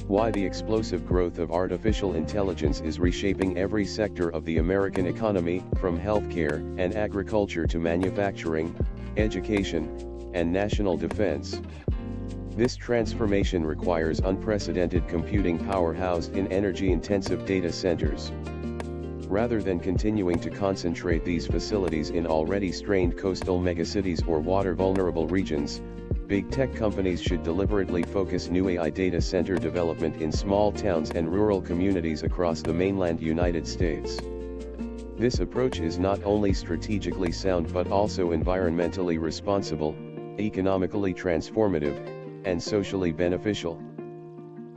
Why the explosive growth of artificial intelligence is reshaping every sector of the American economy, from healthcare and agriculture to manufacturing, education, and national defense. This transformation requires unprecedented computing power housed in energy-intensive data centers. Rather than continuing to concentrate these facilities in already strained coastal megacities or water-vulnerable regions, big tech companies should deliberately focus new AI data center development in small towns and rural communities across the mainland United States. This approach is not only strategically sound but also environmentally responsible, economically transformative, and socially beneficial.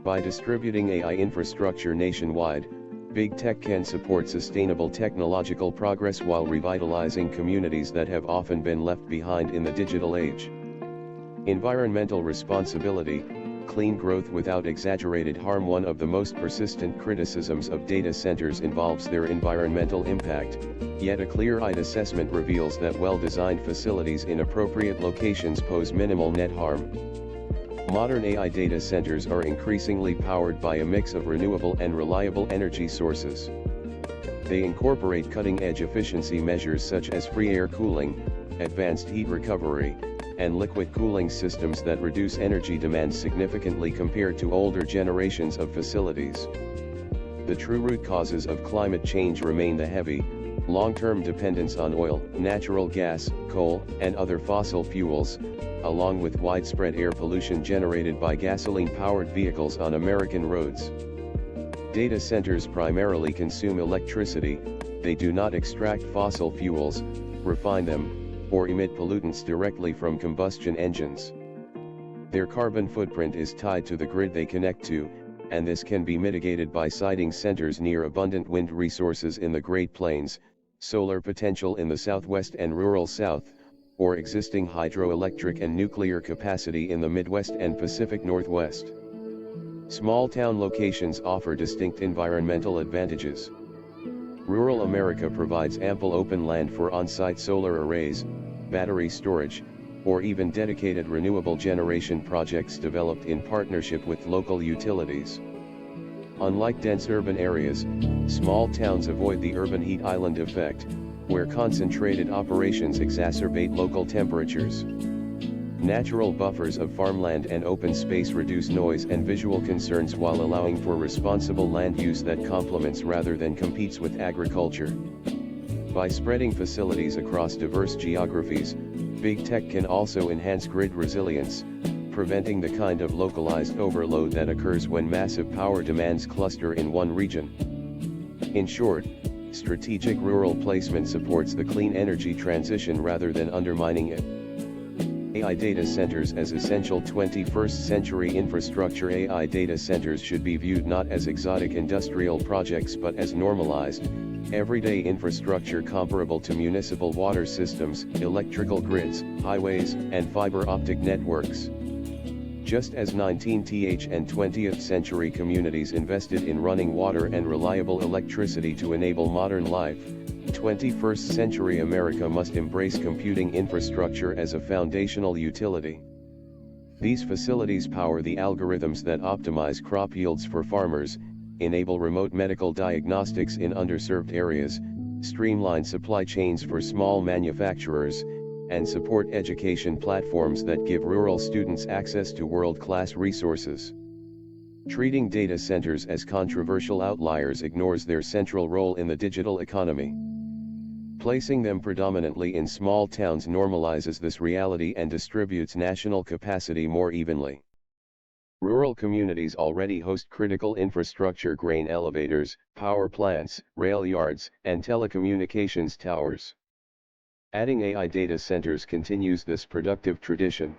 By distributing AI infrastructure nationwide, big tech can support sustainable technological progress while revitalizing communities that have often been left behind in the digital age. Environmental responsibility, clean growth without exaggerated harm. One of the most persistent criticisms of data centers involves their environmental impact, yet a clear-eyed assessment reveals that well-designed facilities in appropriate locations pose minimal net harm. Modern AI data centers are increasingly powered by a mix of renewable and reliable energy sources. They incorporate cutting-edge efficiency measures such as free air cooling, advanced heat recovery, and liquid cooling systems that reduce energy demand significantly compared to older generations of facilities. The true root causes of climate change remain the heavy, long-term dependence on oil, natural gas, coal, and other fossil fuels, along with widespread air pollution generated by gasoline-powered vehicles on American roads. Data centers primarily consume electricity. They do not extract fossil fuels, refine them, or emit pollutants directly from combustion engines. Their carbon footprint is tied to the grid they connect to, and this can be mitigated by siting centers near abundant wind resources in the Great Plains, solar potential in the Southwest and rural South, or existing hydroelectric and nuclear capacity in the Midwest and Pacific Northwest. Small town locations offer distinct environmental advantages. Rural America provides ample open land for on-site solar arrays, battery storage, or even dedicated renewable generation projects developed in partnership with local utilities. Unlike dense urban areas, small towns avoid the urban heat island effect, where concentrated operations exacerbate local temperatures. Natural buffers of farmland and open space reduce noise and visual concerns while allowing for responsible land use that complements rather than competes with agriculture. By spreading facilities across diverse geographies, big tech can also enhance grid resilience, preventing the kind of localized overload that occurs when massive power demands cluster in one region. In short, strategic rural placement supports the clean energy transition rather than undermining it. AI data centers as essential 21st century infrastructure. AI data centers should be viewed not as exotic industrial projects but as normalized, everyday infrastructure comparable to municipal water systems, electrical grids, highways, and fiber optic networks. Just as 19th and 20th century communities invested in running water and reliable electricity to enable modern life, 21st century America must embrace computing infrastructure as a foundational utility. These facilities power the algorithms that optimize crop yields for farmers, enable remote medical diagnostics in underserved areas, streamline supply chains for small manufacturers, and support education platforms that give rural students access to world-class resources. Treating data centers as controversial outliers ignores their central role in the digital economy. Placing them predominantly in small towns normalizes this reality and distributes national capacity more evenly. Rural communities already host critical infrastructure: grain elevators, power plants, rail yards, and telecommunications towers. Adding AI data centers continues this productive tradition.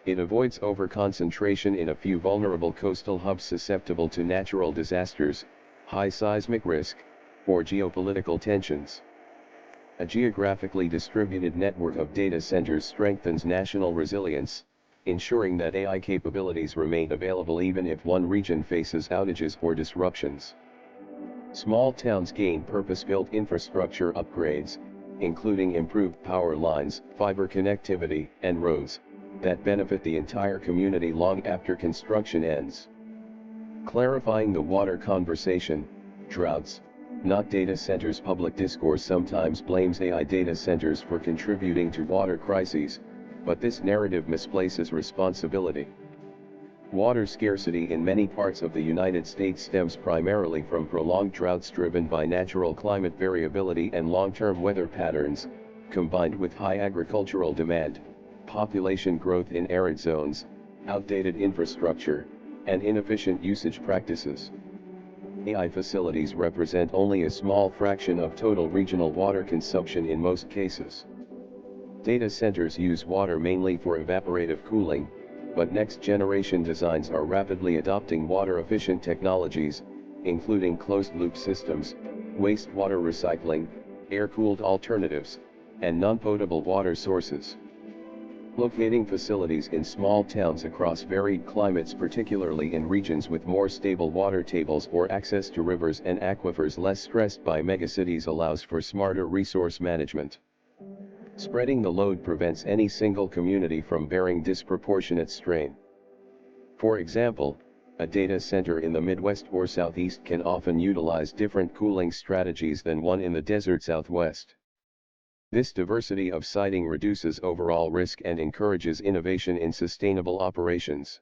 It avoids over-concentration in a few vulnerable coastal hubs susceptible to natural disasters, high seismic risk, or geopolitical tensions. A geographically distributed network of data centers strengthens national resilience, ensuring that AI capabilities remain available even if one region faces outages or disruptions. Small towns gain purpose-built infrastructure upgrades, including improved power lines, fiber connectivity, and roads, that benefit the entire community long after construction ends. Clarifying the water conversation, droughts, not data centers. Public discourse sometimes blames AI data centers for contributing to water crises, but this narrative misplaces responsibility. Water scarcity in many parts of the United States stems primarily from prolonged droughts driven by natural climate variability and long-term weather patterns, combined with high agricultural demand, population growth in arid zones, outdated infrastructure, and inefficient usage practices. AI facilities represent only a small fraction of total regional water consumption in most cases. Data centers use water mainly for evaporative cooling, but next-generation designs are rapidly adopting water-efficient technologies, including closed-loop systems, wastewater recycling, air-cooled alternatives, and non-potable water sources. Locating facilities in small towns across varied climates, particularly in regions with more stable water tables or access to rivers and aquifers less stressed by megacities, allows for smarter resource management. Spreading the load prevents any single community from bearing disproportionate strain. For example, a data center in the Midwest or Southeast can often utilize different cooling strategies than one in the desert Southwest. This diversity of siting reduces overall risk and encourages innovation in sustainable operations.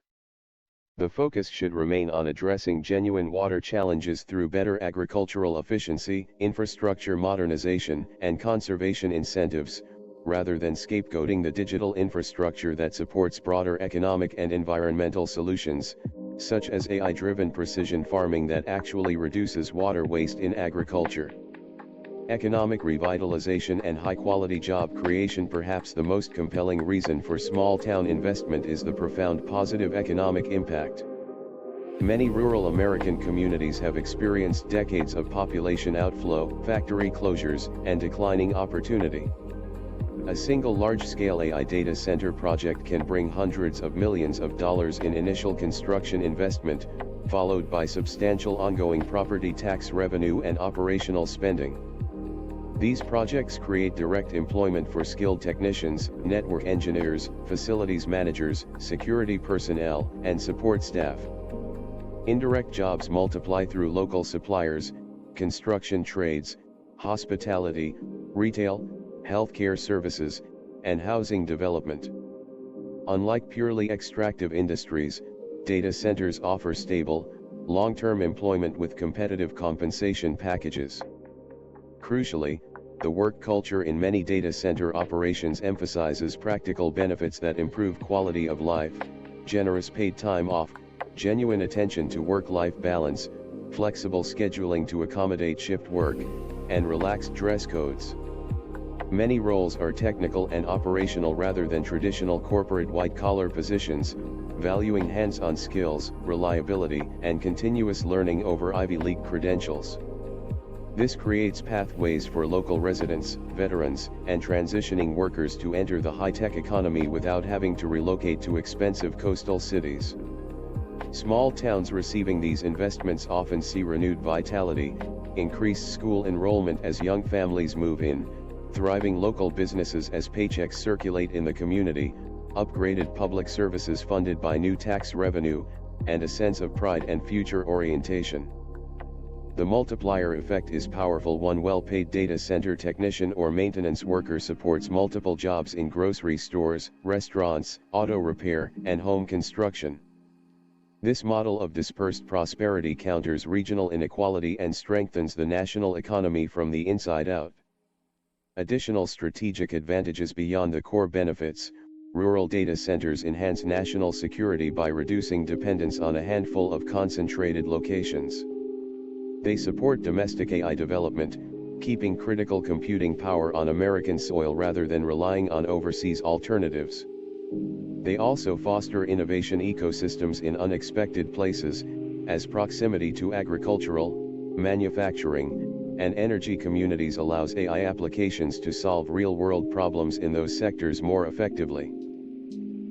The focus should remain on addressing genuine water challenges through better agricultural efficiency, infrastructure modernization, and conservation incentives, rather than scapegoating the digital infrastructure that supports broader economic and environmental solutions, such as AI-driven precision farming that actually reduces water waste in agriculture. Economic revitalization and high-quality job creation. Perhaps the most compelling reason for small-town investment is the profound positive economic impact. Many rural American communities have experienced decades of population outflow, factory closures, and declining opportunity. A single large-scale AI data center project can bring hundreds of millions of dollars in initial construction investment, followed by substantial ongoing property tax revenue and operational spending. These projects create direct employment for skilled technicians, network engineers, facilities managers, security personnel, and support staff. Indirect jobs multiply through local suppliers, construction trades, hospitality, retail, healthcare services, and housing development. Unlike purely extractive industries, data centers offer stable, long-term employment with competitive compensation packages. Crucially, the work culture in many data center operations emphasizes practical benefits that improve quality of life, generous paid time off, genuine attention to work-life balance, flexible scheduling to accommodate shift work, and relaxed dress codes. Many roles are technical and operational rather than traditional corporate white-collar positions, valuing hands-on skills, reliability, and continuous learning over Ivy League credentials. This creates pathways for local residents, veterans, and transitioning workers to enter the high-tech economy without having to relocate to expensive coastal cities. Small towns receiving these investments often see renewed vitality, increased school enrollment as young families move in, thriving local businesses as paychecks circulate in the community, upgraded public services funded by new tax revenue, and a sense of pride and future orientation. The multiplier effect is powerful. One well-paid data center technician or maintenance worker supports multiple jobs in grocery stores, restaurants, auto repair, and home construction. This model of dispersed prosperity counters regional inequality and strengthens the national economy from the inside out. Additional strategic advantages beyond the core benefits: rural data centers enhance national security by reducing dependence on a handful of concentrated locations. They support domestic AI development, keeping critical computing power on American soil rather than relying on overseas alternatives. They also foster innovation ecosystems in unexpected places, as proximity to agricultural, manufacturing, and energy communities allows AI applications to solve real-world problems in those sectors more effectively.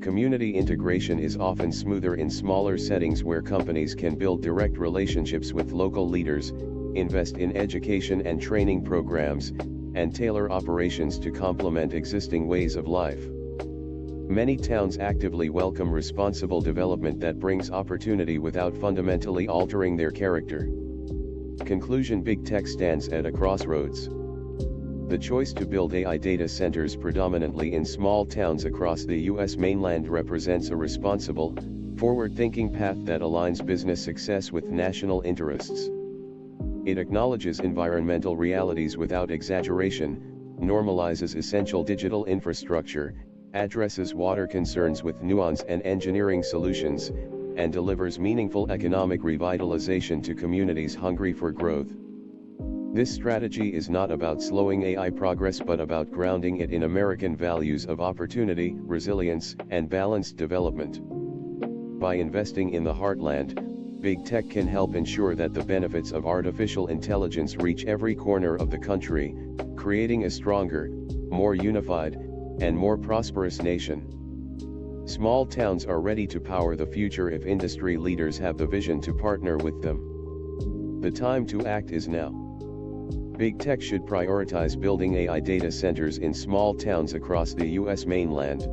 Community integration is often smoother in smaller settings where companies can build direct relationships with local leaders, invest in education and training programs, and tailor operations to complement existing ways of life. Many towns actively welcome responsible development that brings opportunity without fundamentally altering their character. Conclusion: Big tech stands at a crossroads. The choice to build AI data centers predominantly in small towns across the U.S. mainland represents a responsible, forward-thinking path that aligns business success with national interests. It acknowledges environmental realities without exaggeration, normalizes essential digital infrastructure, addresses water concerns with nuance and engineering solutions, and delivers meaningful economic revitalization to communities hungry for growth. This strategy is not about slowing AI progress but about grounding it in American values of opportunity, resilience, and balanced development. By investing in the heartland, big tech can help ensure that the benefits of artificial intelligence reach every corner of the country, creating a stronger, more unified, and more prosperous nation. Small towns are ready to power the future if industry leaders have the vision to partner with them. The time to act is now. Big tech should prioritize building AI data centers in small towns across the U.S. mainland.